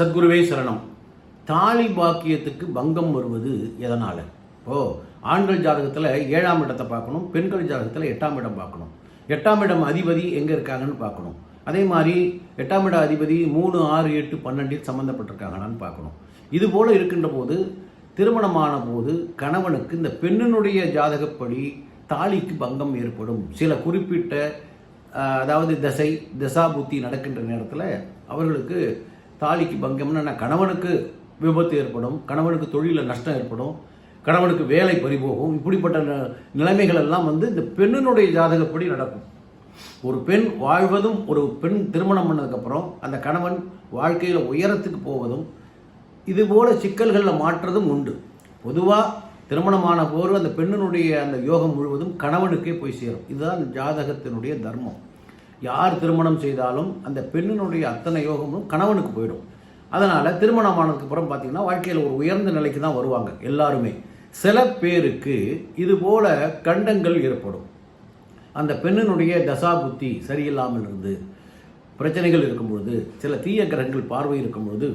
சத்குருவே சரணம். தாலி பாக்கியத்துக்கு பங்கம் வருவது எதனால்? ஆண்கள் ஜாதகத்தில் 7ஆம் இடத்தை பார்க்கணும், பெண்கள் ஜாதகத்தில் 8ஆம் இடம் பார்க்கணும். 8ஆம் இடம் அதிபதி எங்கே இருக்காங்கன்னு பார்க்கணும். அதே மாதிரி 8ஆம் இட அதிபதி 3, 6, 8, 12 சம்மந்தப்பட்டிருக்காங்களான்னு பார்க்கணும். இது போல் இருக்கின்ற போது திருமணமான போது கணவனுக்கு இந்த பெண்ணினுடைய ஜாதகப்படி தாலிக்கு பங்கம் ஏற்படும். சில குறிப்பிட்ட அதாவது தசா புத்தி நடக்கின்ற நேரத்தில் அவர்களுக்கு தாலிக்கு பங்கம்னா கணவனுக்கு விபத்து ஏற்படும், கணவனுக்கு தொழிலில் நஷ்டம் ஏற்படும், கணவனுக்கு வேலை பறிபோகும். இப்படிப்பட்ட நிலைமைகள் எல்லாம் இந்த பெண்ணினுடைய ஜாதகப்படி நடக்கும். ஒரு பெண் வாழ்வதும் ஒரு பெண் திருமணம் பண்ணதுக்கப்புறம் அந்த கணவன் வாழ்க்கையில் உயரத்துக்கு போவதும் இதுபோல சிக்கல்களில் மாற்றுறதும் உண்டு. பொதுவாக திருமணமான போது அந்த பெண்ணினுடைய அந்த யோகம் முழுவதும் கணவனுக்கே போய் சேரும். இதுதான் ஜாதகத்தினுடைய தர்மம். யார் திருமணம் செய்தாலும் அந்த பெண்ணினுடைய அத்தனை யோகமும் கணவனுக்கு போயிடும். அதனால் திருமணமானதுக்கு அப்புறம் பார்த்திங்கன்னா வாழ்க்கையில் ஒரு உயர்ந்த நிலைக்கு தான் வருவாங்க எல்லாருமே. சில பேருக்கு இதுபோல கண்டங்கள் ஏற்படும். அந்த பெண்ணினுடைய தசா புத்தி சரியில்லாமல் இருந்து பிரச்சனைகள் இருக்கும்பொழுது, சில தீய கிரகங்கள் பார்வை இருக்கும்பொழுது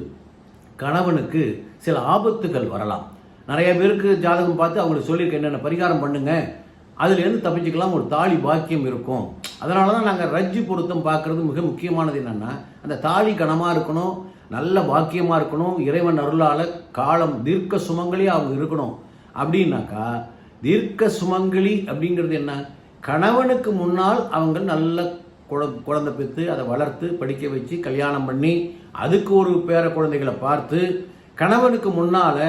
கணவனுக்கு சில ஆபத்துகள் வரலாம். நிறைய பேருக்கு ஜாதகம் பார்த்து அவங்களுக்கு சொல்லியிருக்க என்னென்ன பரிகாரம் பண்ணுங்க, அதுலேருந்து தப்பிச்சுக்கலாம், ஒரு தாலி பாக்கியம் இருக்கும். அதனால தான் நாங்கள் ரஜ்ஜு பொருத்தம் பார்க்குறது மிக முக்கியமானது. என்னென்னா அந்த தாலி கனமாக இருக்கணும், நல்ல பாக்கியமாக இருக்கணும், இறைவன் அருளால் காலம் தீர்க்க சுமங்கலி அவங்க இருக்கணும். அப்படின்னாக்கா தீர்க்க சுமங்கலி அப்படிங்கிறது என்ன? கணவனுக்கு முன்னால் அவங்க நல்ல குழந்தை பெற்று அதை வளர்த்து படிக்க வச்சு கல்யாணம் பண்ணி அதுக்கு ஒரு பேர குழந்தைகளை பார்த்து கணவனுக்கு முன்னால்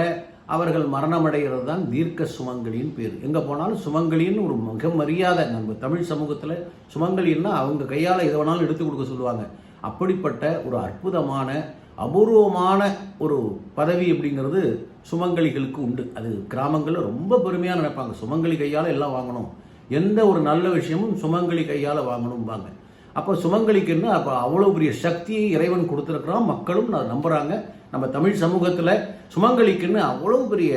அவர்கள் மரணமடைகிறது தான் தீர்க்க சுமங்கலின்னு பேர். எங்கே போனாலும் சுமங்கலின்னு ஒரு மிக மரியாதை. நம்ம தமிழ் சமூகத்தில் சுமங்கலின்னா அவங்க கையால் எதை வேணாலும் எடுத்து கொடுக்க சொல்லுவாங்க. அப்படிப்பட்ட ஒரு அற்புதமான அபூர்வமான ஒரு பதவி அப்படிங்கிறது சுமங்கலிகளுக்கு உண்டு. அது கிராமங்களில் ரொம்ப பெருமையாக நினைப்பாங்க. சுமங்கலி கையால் எல்லாம் வாங்கணும், எந்த ஒரு நல்ல விஷயமும் சுமங்கலி கையால் வாங்கணும்பாங்க. அப்போ சுமங்கலிக்குன்னு அப்போ அவ்வளோ பெரிய சக்தியை இறைவன் கொடுத்துருக்குறான். மக்களும் நம்புகிறாங்க. நம்ம தமிழ் சமூகத்தில் சுமங்கலிக்குன்னு அவ்வளோ பெரிய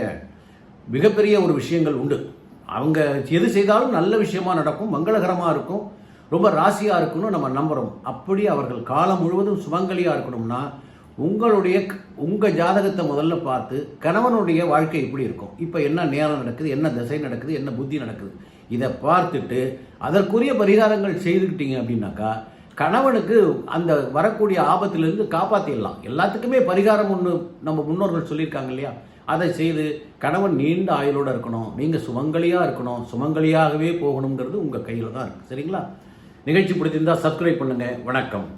மிகப்பெரிய ஒரு விஷயங்கள் உண்டு. அவங்க எது செய்தாலும் நல்ல விஷயமா நடக்கும், மங்களகரமாக இருக்கும், ரொம்ப ராசியாக இருக்குன்னு நம்ம நம்புகிறோம். அப்படி அவர்கள் காலம் முழுவதும் சுமங்கலியாக இருக்கணும்னா உங்கள் ஜாதகத்தை முதல்ல பார்த்து கணவனுடைய வாழ்க்கை எப்படி இருக்கும், இப்போ என்ன நேரம் நடக்குது, என்ன திசை நடக்குது, என்ன புத்தி நடக்குது, இதை பார்த்துட்டு அதற்குரிய பரிகாரங்கள் செய்துக்கிட்டீங்க அப்படின்னாக்கா கணவனுக்கு அந்த வரக்கூடிய ஆபத்திலிருந்து காப்பாற்றிடலாம். எல்லாத்துக்குமே பரிகாரம் ஒன்று நம்ம முன்னோர்கள் சொல்லியிருக்காங்க இல்லையா? அதை செய்து கணவன் நீண்ட ஆயுளோடு இருக்கணும், நீங்கள் சுமங்கலியாக இருக்கணும், சுமங்கலியாகவே போகணுங்கிறது உங்கள் கையில் தான் இருக்குது. சரிங்களா? நிகழ்ச்சி பிடிச்சிருந்தால் சப்ஸ்கிரைப் பண்ணுங்கள். வணக்கம்.